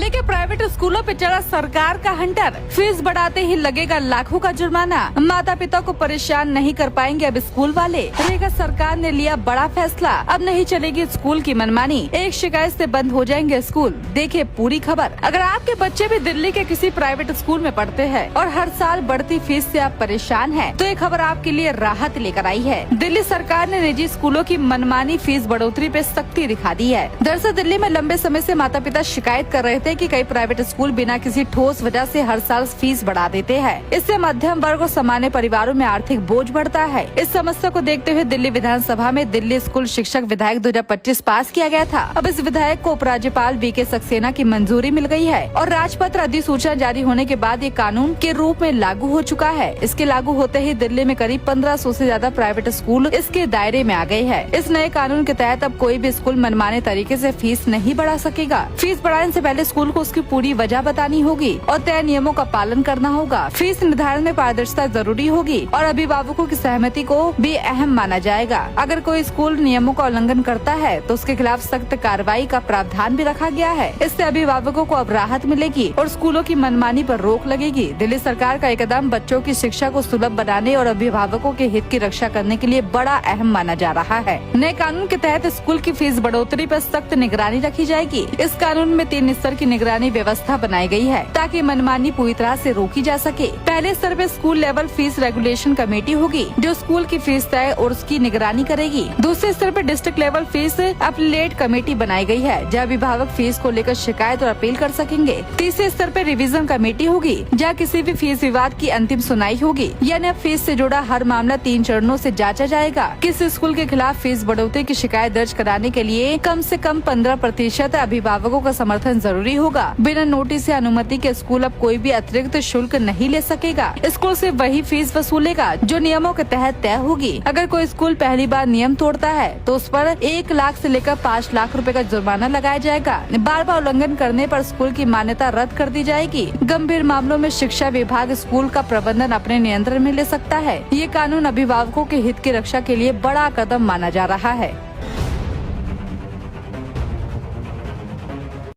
दिल्ली के प्राइवेट स्कूलों पे चला सरकार का हंटर। फीस बढ़ाते ही लगेगा लाखों का जुर्माना। माता पिता को परेशान नहीं कर पाएंगे अब स्कूल वाले। रेगा सरकार ने लिया बड़ा फैसला, अब नहीं चलेगी स्कूल की मनमानी। एक शिकायत से बंद हो जाएंगे स्कूल। देखिए पूरी खबर। अगर आपके बच्चे भी दिल्ली के किसी प्राइवेट स्कूल में पढ़ते हैं और हर साल बढ़ती फीस से आप परेशान हैं, तो ये खबर आपके लिए राहत लेकर आई है। दिल्ली सरकार ने निजी स्कूलों की मनमानी फीस बढ़ोतरी पे सख्ती दिखा दी है। दरअसल दिल्ली में लंबे समय से माता पिता शिकायत कर रहे थे कि कई प्राइवेट स्कूल बिना किसी ठोस वजह से हर साल फीस बढ़ा देते हैं। इससे मध्यम वर्ग और सामान्य परिवारों में आर्थिक बोझ बढ़ता है। इस समस्या को देखते हुए दिल्ली विधानसभा में दिल्ली स्कूल शिक्षक विधेयक 2025 पास किया गया था। अब इस विधेयक को उपराज्यपाल वीके सक्सेना की मंजूरी मिल गई है और राजपत्र अधिसूचना जारी होने के बाद ये कानून के रूप में लागू हो चुका है। इसके लागू होते ही दिल्ली में करीब 1500 से ज्यादा प्राइवेट स्कूल इसके दायरे में आ गए हैं। इस नए कानून के तहत अब कोई भी स्कूल मनमाने तरीके से फीस नहीं बढ़ा सकेगा। फीस बढ़ाने से पहले स्कूल को उसकी पूरी वजह बतानी होगी और तय नियमों का पालन करना होगा। फीस निर्धारण में पारदर्शिता जरूरी होगी और अभिभावकों की सहमति को भी अहम माना जाएगा। अगर कोई स्कूल नियमों का उल्लंघन करता है तो उसके खिलाफ सख्त कार्रवाई का प्रावधान भी रखा गया है। इससे अभिभावकों को अब राहत मिलेगी और स्कूलों की मनमानी पर रोक लगेगी। दिल्ली सरकार का एक कदम बच्चों की शिक्षा को सुलभ बनाने और अभिभावकों के हित की रक्षा करने के लिए बड़ा अहम माना जा रहा है। नए कानून के तहत स्कूल की फीस बढ़ोतरी पर सख्त निगरानी रखी जाएगी। इस कानून में 3 स्तर की निगरानी व्यवस्था बनाई गई है ताकि मनमानी पूरी तरह से रोकी जा सके। पहले स्तर पे school level fees regulation committee होगी जो स्कूल की फीस तय और उसकी निगरानी करेगी। दूसरे स्तर पे district level fees appellate committee बनाई गई है जहाँ अभिभावक फीस को लेकर शिकायत और अपील कर सकेंगे। तीसरे स्तर पे रिवीजन कमेटी होगी जहाँ किसी भी फीस विवाद की अंतिम सुनाई होगी। यानी अब फीस से जुड़ा हर मामला 3 चरणों से जांचा जाएगा। किसी स्कूल के खिलाफ फीस बढ़ोतरी की शिकायत दर्ज कराने के लिए कम से कम 15% अभिभावकों का समर्थन जरूरी होगा। बिना नोटिस या अनुमति के स्कूल अब कोई भी अतिरिक्त शुल्क नहीं ले सकेगा। स्कूल से वही फीस वसूलेगा जो नियमों के तहत तय होगी। अगर कोई स्कूल पहली बार नियम तोड़ता है तो उस पर 1 लाख से लेकर 5 लाख रुपए का जुर्माना लगाया जाएगा। बार बार उल्लंघन करने पर स्कूल की मान्यता रद्द कर दी जाएगी। गंभीर मामलों में शिक्षा विभाग स्कूल का प्रबंधन अपने नियंत्रण में ले सकता है। ये कानून अभिभावकों के हित की रक्षा के लिए बड़ा कदम माना जा रहा है।